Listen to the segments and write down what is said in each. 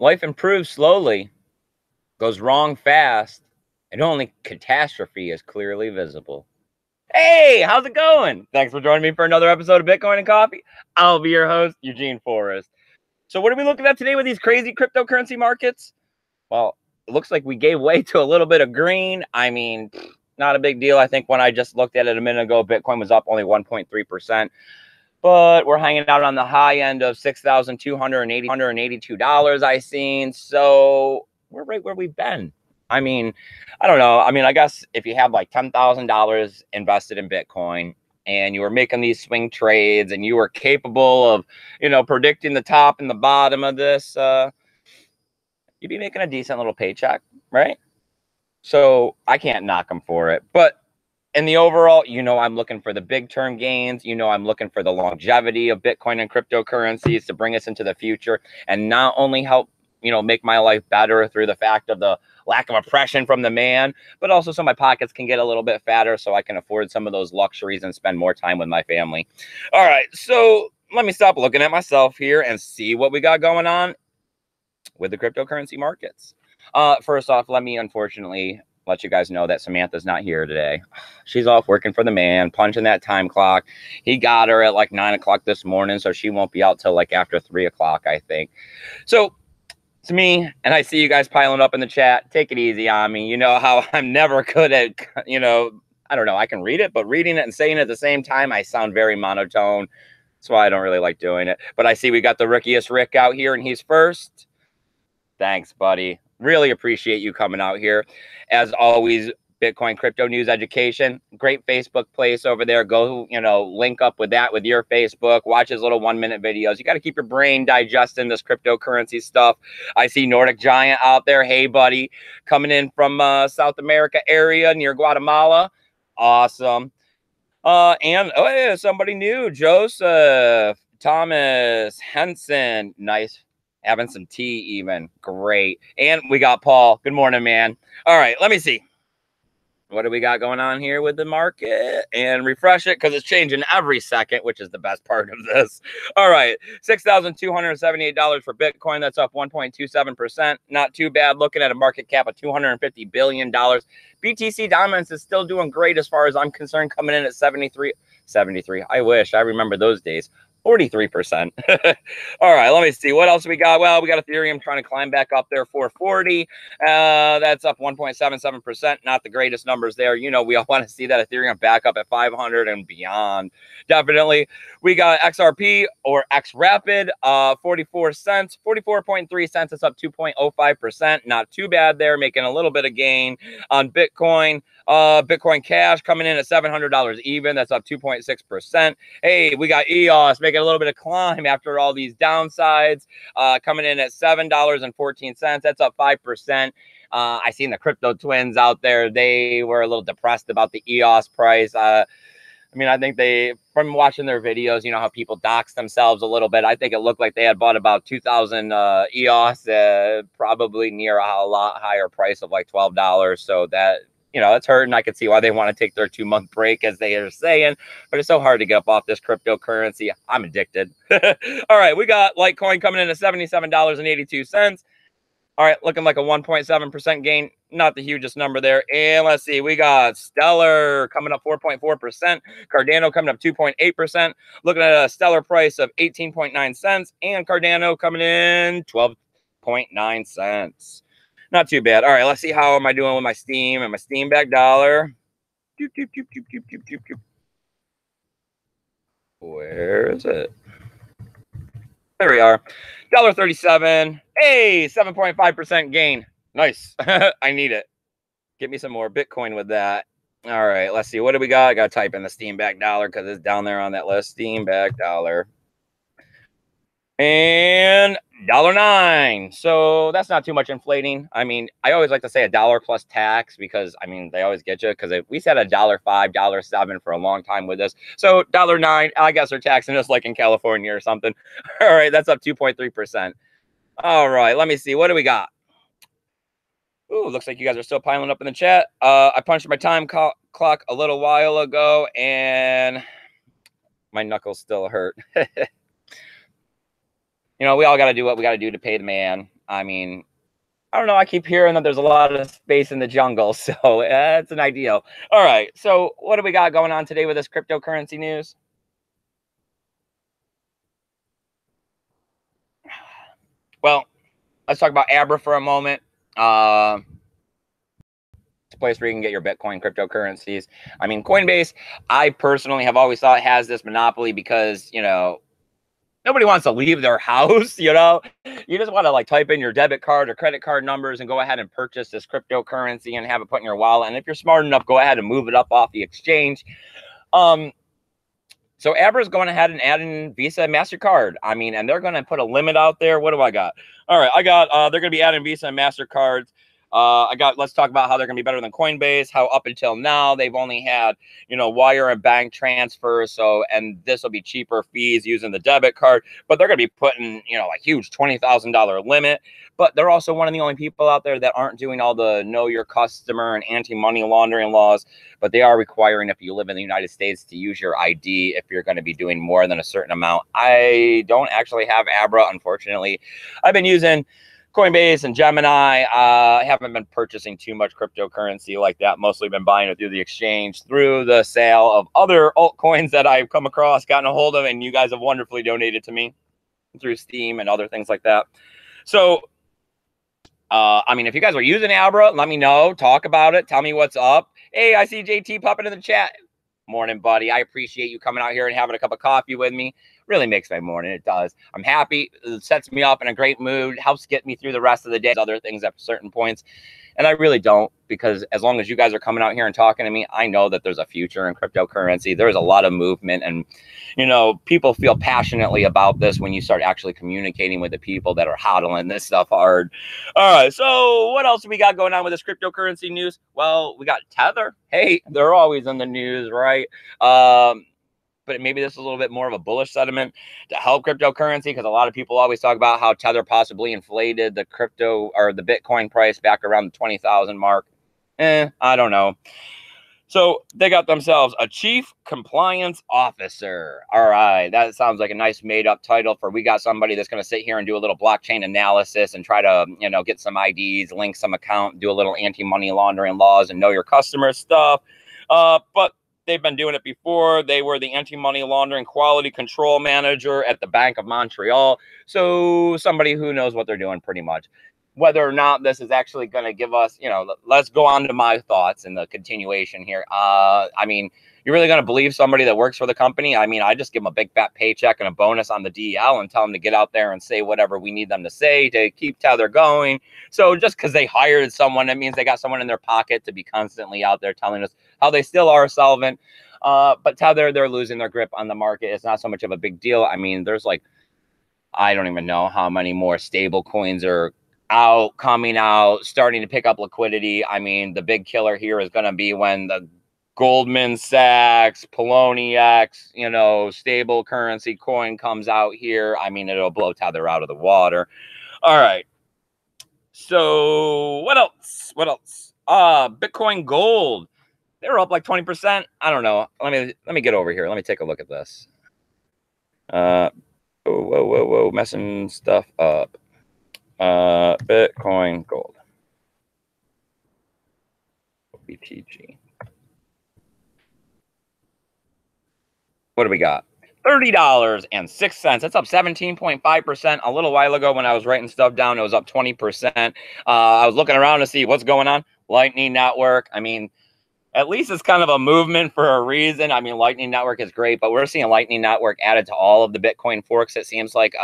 Life improves slowly, goes wrong fast, and only catastrophe is clearly visible. Hey, how's it going? Thanks for joining me for another episode of Bitcoin and Coffee. I'll be your host, Eugene Forrest. So what are we looking at today with these crazy cryptocurrency markets? Well, it looks like we gave way to a little bit of green. I mean, not a big deal. I think when I just looked at it a minute ago, Bitcoin was up only 1.3%. But we're hanging out on the high end of $6,282 I seen. So we're right where we've been. I mean, I don't know. I mean, I guess if you have like $10,000 invested in Bitcoin and you were making these swing trades and you were capable of, predicting the top and the bottom of this, you'd be making a decent little paycheck, right? So I can't knock them for it. But in the overall, I'm looking for the big term gains. I'm looking for the longevity of Bitcoin and cryptocurrencies to bring us into the future and not only help, make my life better through the fact of the lack of oppression from the man, but also so my pockets can get a little bit fatter so I can afford some of those luxuries and spend more time with my family. All right, so let me stop looking at myself here and see what we got going on with the cryptocurrency markets. First off, let me unfortunately let you guys know that Samantha's not here today. She's off working for the man, punching that time clock. He got her at like 9 o'clock this morning, so she won't be out till like after 3 o'clock, I think. So it's me, and I see you guys piling up in the chat. Take it easy on me. You know how I'm never good at, I don't know, I can read it, but reading it and saying it at the same time, I sound very monotone. That's why I don't really like doing it. But I see we got the rickiest Rick out here, and he's first. Thanks, buddy. Really appreciate you coming out here. As always, Bitcoin crypto news education, great Facebook place over there. Go, link up with that with your Facebook. Watch his little 1-minute videos. You got to keep your brain digesting this cryptocurrency stuff. I see Nordic Giant out there. Hey, buddy, coming in from South America area near Guatemala. Awesome. And oh yeah, somebody new, Joseph Thomas Henson. Nice. Having some tea even. Great. And we got Paul. Good morning, man. All right, let me see. What do we got going on here with the market? And refresh it because it's changing every second, which is the best part of this. All right, $6,278 for Bitcoin. That's up 1.27%. Not too bad. Looking at a market cap of $250 billion. BTC Diamonds is still doing great as far as I'm concerned, coming in at 73. I wish. I remember those days. 43%. All right, let me see. What else we got? Well, we got Ethereum trying to climb back up there, 440. That's up 1.77%. Not the greatest numbers there. We all want to see that Ethereum back up at 500 and beyond. Definitely. We got XRP or XRapid, 44 cents, 44.3 cents. It's up 2.05%. Not too bad there, making a little bit of gain on Bitcoin. Bitcoin Cash coming in at $700 even. That's up 2.6%. Hey, we got EOS making a little bit of climb after all these downsides, coming in at $7.14. That's up 5%. I seen the crypto twins out there. They were a little depressed about the EOS price. I think from watching their videos, how people dox themselves a little bit. I think it looked like they had bought about 2,000 EOS, probably near a lot higher price of like $12. So that, it's hurting. I could see why they want to take their 2-month break, as they are saying, but it's so hard to get up off this cryptocurrency. I'm addicted. All right, we got Litecoin coming in at $77.82. All right, looking like a 1.7% gain. Not the hugest number there. And let's see, we got Stellar coming up 4.4%. Cardano coming up 2.8%. Looking at a Stellar price of 18.9 cents. And Cardano coming in 12.9 cents. Not too bad. All right, let's see how am I doing with my Steam and my Steam back dollar. Where is it? There we are. $1.37. Hey, 7.5% gain. Nice. I need it. Get me some more Bitcoin with that. All right, let's see. What do we got? I got to type in the Steam back dollar because it's down there on that list. Steam back dollar. And $1.09. So that's not too much inflating. I always like to say $1 plus tax because, they always get you because we said $1.05, $1.07 for a long time with this. So $1.09, I guess they're taxing us like in California or something. All right, that's up 2.3%. All right, let me see. What do we got? Ooh, looks like you guys are still piling up in the chat. I punched my time clock a little while ago, and my knuckles still hurt. We all got to do what we got to do to pay the man. I mean, I don't know. I keep hearing that there's a lot of space in the jungle, so that's an ideal. All right. So what do we got going on today with this cryptocurrency news? Well, let's talk about Abra for a moment. It's a place where you can get your Bitcoin cryptocurrencies. I mean, Coinbase, I personally have always thought has this monopoly because, nobody wants to leave their house, You just want to like type in your debit card or credit card numbers and go ahead and purchase this cryptocurrency and have it put in your wallet. And if you're smart enough, go ahead and move it up off the exchange. So Abra is going ahead and add in Visa and MasterCard. I mean, and they're going to put a limit out there. What do I got? All right, I got, they're going to be adding Visa and MasterCards. Let's talk about how they're going to be better than Coinbase, how up until now they've only had, wire and bank transfers. So, and this will be cheaper fees using the debit card, but they're going to be putting, a huge $20,000 limit. But they're also one of the only people out there that aren't doing all the know your customer and anti-money laundering laws, but they are requiring if you live in the United States to use your ID if you're going to be doing more than a certain amount. I don't actually have Abra, unfortunately. I've been using Coinbase and Gemini. I haven't been purchasing too much cryptocurrency like that. Mostly been buying it through the exchange, through the sale of other altcoins that I've come across, gotten a hold of, and you guys have wonderfully donated to me through Steam and other things like that. So, I mean, if you guys are using Abra, let me know. Talk about it. Tell me what's up. Hey, I see JT popping in the chat. Morning, buddy. I appreciate you coming out here and having a cup of coffee with me. Really makes my morning. It does. I'm happy. It sets me up in a great mood. Helps get me through the rest of the day. Other things at certain points. And I really don't, because as long as you guys are coming out here and talking to me, I know that there's a future in cryptocurrency. There's a lot of movement, and people feel passionately about this when you start actually communicating with the people that are hodling this stuff hard. All right, so what else we got going on with this cryptocurrency news? Well, we got Tether. Hey, they're always in the news, right? But maybe this is a little bit more of a bullish sentiment to help cryptocurrency, because a lot of people always talk about how Tether possibly inflated the crypto or the Bitcoin price back around the 20,000 mark. I don't know. So they got themselves a chief compliance officer. All right, that sounds like a nice made-up title for we got somebody that's going to sit here and do a little blockchain analysis and try to, get some IDs, link some account, do a little anti-money laundering laws and know your customer stuff. But they've been doing it before. They were the anti-money laundering quality control manager at the Bank of Montreal. So somebody who knows what they're doing pretty much. Whether or not this is actually going to give us, let's go on to my thoughts in the continuation here. I mean, you're really going to believe somebody that works for the company? I mean, I just give them a big fat paycheck and a bonus on the DL and tell them to get out there and say whatever we need them to say to keep Tether going. So just because they hired someone, that means they got someone in their pocket to be constantly out there telling us how they still are solvent. But Tether, they're losing their grip on the market. It's not so much of a big deal. I mean, there's like, I don't even know how many more stable coins are coming out, starting to pick up liquidity. I mean, the big killer here is going to be when the Goldman Sachs, Poloniex, stable currency coin comes out here. I mean, it'll blow Tether out of the water. All right. So what else? Bitcoin Gold. They were up like 20%. I don't know. Let me get over here. Let me take a look at this. Whoa, messing stuff up. Bitcoin Gold. BTG. What do we got? $30.06. That's up 17.5%. A little while ago when I was writing stuff down, it was up 20%. I was looking around to see what's going on. Lightning Network. I mean, at least it's kind of a movement for a reason. I mean, Lightning Network is great, but we're seeing Lightning Network added to all of the Bitcoin forks. It seems like,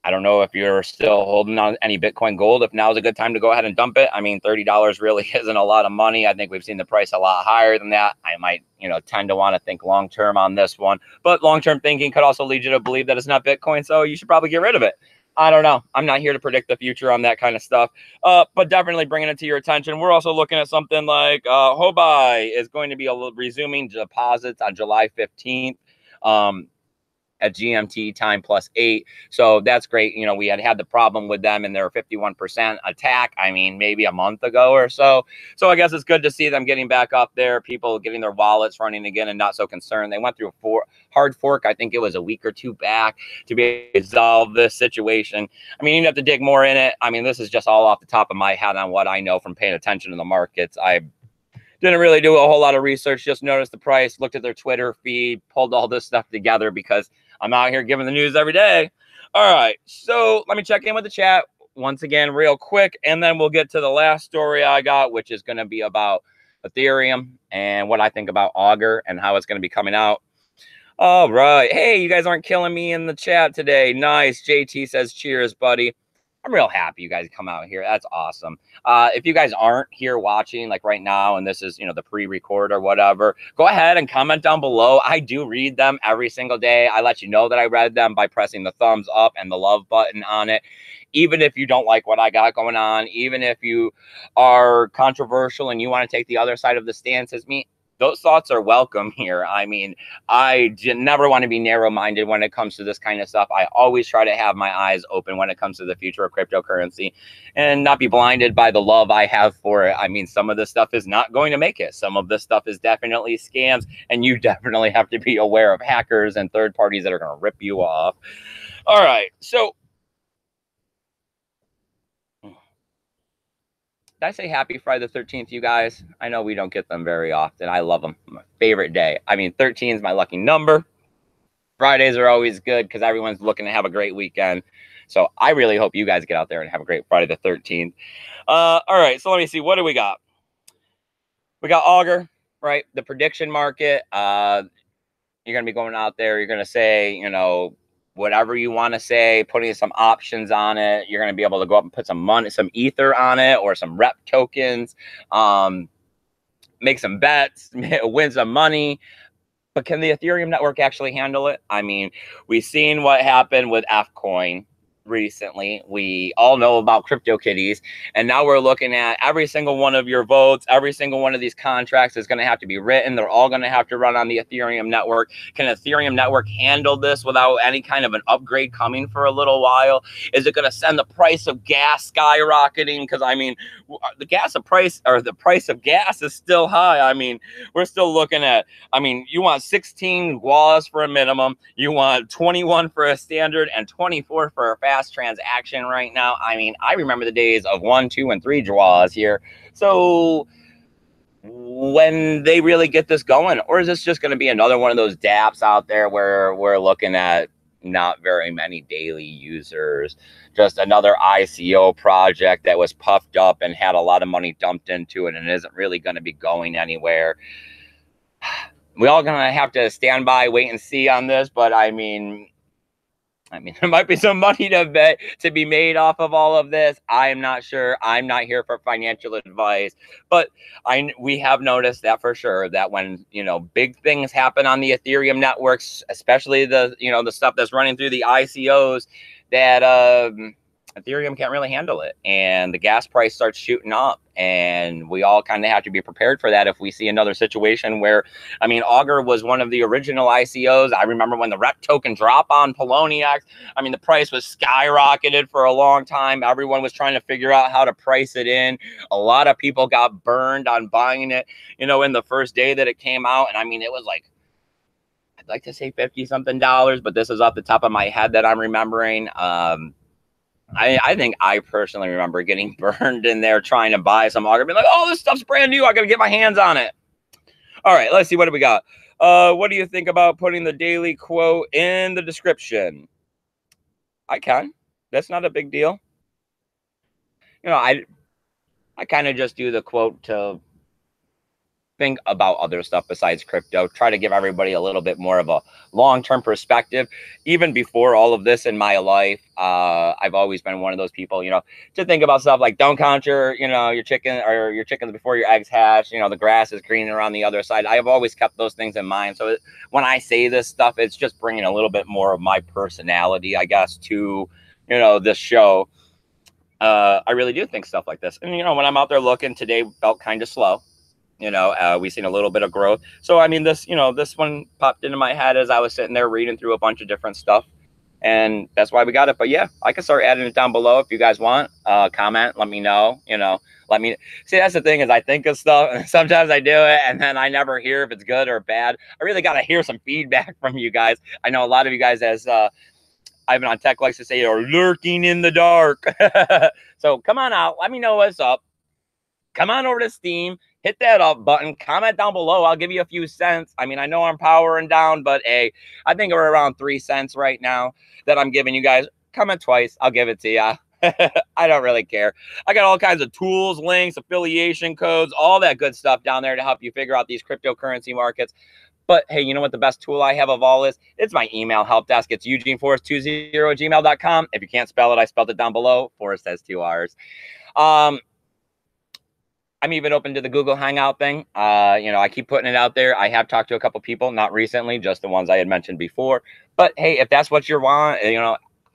I don't know if you're still holding on any Bitcoin Gold, if now is a good time to go ahead and dump it. I mean, $30 really isn't a lot of money. I think we've seen the price a lot higher than that. I might, tend to want to think long-term on this one, but long-term thinking could also lead you to believe that it's not Bitcoin. So you should probably get rid of it. I don't know. I'm not here to predict the future on that kind of stuff, but definitely bringing it to your attention. We're also looking at something like Hobai is going to be resuming deposits on July 15th. at GMT time +8. So that's great. You know, we had the problem with them and their 51% attack, I mean, maybe a month ago or so. So I guess it's good to see them getting back up there, people getting their wallets running again and not so concerned. They went through a hard fork, I think it was a week or two back, to be able to resolve this situation. I mean, you have to dig more in it. I mean, this is just all off the top of my head on what I know from paying attention to the markets. I didn't really do a whole lot of research, just noticed the price, looked at their Twitter feed, pulled all this stuff together because I'm out here giving the news every day. All right, so let me check in with the chat once again real quick, and then we'll get to the last story I got, which is going to be about Ethereum and what I think about Augur and how it's going to be coming out. All right. Hey, you guys aren't killing me in the chat today. Nice. JT says, cheers, buddy. I'm real happy you guys come out here. That's awesome. If you guys aren't here watching like right now, and this is, you know, the pre-record or whatever, go ahead and comment down below. I do read them every single day. I let you know that I read them by pressing the thumbs up and the love button on it. Even if you don't like what I got going on, even if you are controversial and you want to take the other side of the stance as me, those thoughts are welcome here. I mean, I never want to be narrow-minded when it comes to this kind of stuff. I always try to have my eyes open when it comes to the future of cryptocurrency and not be blinded by the love I have for it. I mean, some of this stuff is not going to make it. Some of this stuff is definitely scams, and you definitely have to be aware of hackers and third parties that are going to rip you off. All right, so did I say happy Friday the 13th, you guys? I know we don't get them very often. I love them. My favorite day. I mean, 13 is my lucky number. Fridays are always good because everyone's looking to have a great weekend. So I really hope you guys get out there and have a great Friday the 13th. All right, so let me see. What do we got? We got Augur, right? The prediction market. You're going to be going out there. You're going to say, you know, whatever you want to say, putting some options on it. You're going to be able to go up and put some money, some ether on it, or some rep tokens, make some bets, win some money. But can the Ethereum network actually handle it? I mean, we've seen what happened with Fcoin recently. We all know about CryptoKitties, and now we're looking at every single one of your votes. Every single one of these contracts is going to have to be written. They're all going to have to run on the Ethereum network. Can Ethereum network handle this without any kind of an upgrade coming for a little while? Is it going to send the price of gas skyrocketing? Because I mean, the price of gas is still high. I mean, we're still looking at, I mean, you want 16 guas for a minimum, you want 21 for a standard, and 24 for a fast transaction right now. I mean, I remember the days of 1, 2, and 3 draws here. So when they really get this going, or is this just going to be another one of those dApps out there where we're looking at not very many daily users, just another ICO project that was puffed up and had a lot of money dumped into it and isn't really going to be going anywhere? We all going to have to stand by, wait and see on this, but I mean, there might be some money to be made off of all of this. I am not sure. I'm not here for financial advice, but we have noticed that for sure that when, you know, big things happen on the Ethereum networks, especially the, you know, the stuff that's running through the ICOs, that Ethereum can't really handle it, and the gas price starts shooting up, and we all kind of have to be prepared for that if we see another situation where, I mean, Augur was one of the original ICOs. I remember when the rep token drop on Poloniex, I mean, the price was skyrocketed for a long time. Everyone was trying to figure out how to price it in. A lot of people got burned on buying it, you know, in the first day that it came out, and I mean, it was like, I'd like to say $50-something, but this is off the top of my head that I'm remembering. I think I personally remember getting burned in there trying to buy some Augur, being like, oh, this stuff's brand new, I gotta get my hands on it. All right, let's see, what do we got? What do you think about putting the daily quote in the description? I can. That's not a big deal. You know, I kind of just do the quote to think about other stuff besides crypto, try to give everybody a little bit more of a long-term perspective. Even before all of this in my life, I've always been one of those people, you know, to think about stuff like, don't count your, you know, your chicken or your chickens before your eggs hatch. You know, the grass is greener on the other side. I have always kept those things in mind. So when I say this stuff, it's just bringing a little bit more of my personality, I guess, to, you know, this show. I really do think stuff like this. And, you know, when I'm out there looking, today felt kind of slow. We've seen a little bit of growth. So, I mean, this one popped into my head as I was sitting there reading through a bunch of different stuff. And that's why we got it. But yeah, I can start adding it down below if you guys want. Comment, let me know. Let me see. That's the thing is I think of stuff and sometimes I do it and then I never hear if it's good or bad. I really got to hear some feedback from you guys. I know a lot of you guys, as Ivan on Tech likes to say, are lurking in the dark. So come on out. Let me know what's up. Come on over to Steam, hit that up button, comment down below. I'll give you a few cents. I mean, I know I'm powering down, but hey, I think we're around 3 cents right now that I'm giving you guys. Comment twice, I'll give it to you. I don't really care. I got all kinds of tools, links, affiliation codes, all that good stuff down there to help you figure out these cryptocurrency markets. But hey, you know what the best tool I have of all is? It's my email help desk. It's eugeneforrest20@gmail.com. If you can't spell it, I spelled it down below. Forrest has 2 R's. I'm even open to the Google Hangout thing. I keep putting it out there. I have talked to a couple people, not recently, just the ones I had mentioned before. But hey, if that's what you want,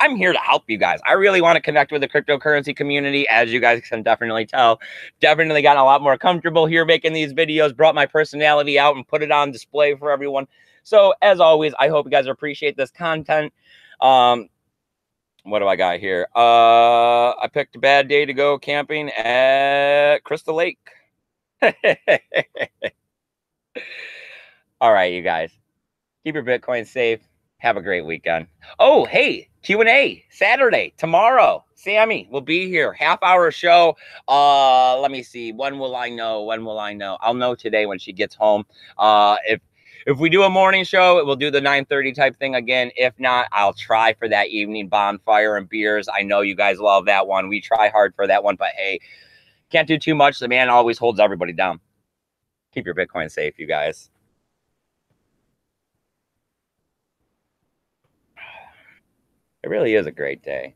I'm here to help you guys. I really want to connect with the cryptocurrency community, as you guys can definitely tell. Definitely gotten a lot more comfortable here making these videos, brought my personality out and put it on display for everyone. So as always, I hope you guys appreciate this content. What do I got here? I picked a bad day to go camping at Crystal Lake. All right, you guys. Keep your Bitcoin safe. Have a great weekend. Oh, hey, Q&A Saturday, tomorrow. Sammy will be here. Half-hour show. Let me see. When will I know? When will I know? I'll know today when she gets home. If we do a morning show, we'll do the 9:30 type thing again. If not, I'll try for that evening bonfire and beers. I know you guys love that one. We try hard for that one, but hey, can't do too much. The man always holds everybody down. Keep your Bitcoin safe, you guys. It really is a great day.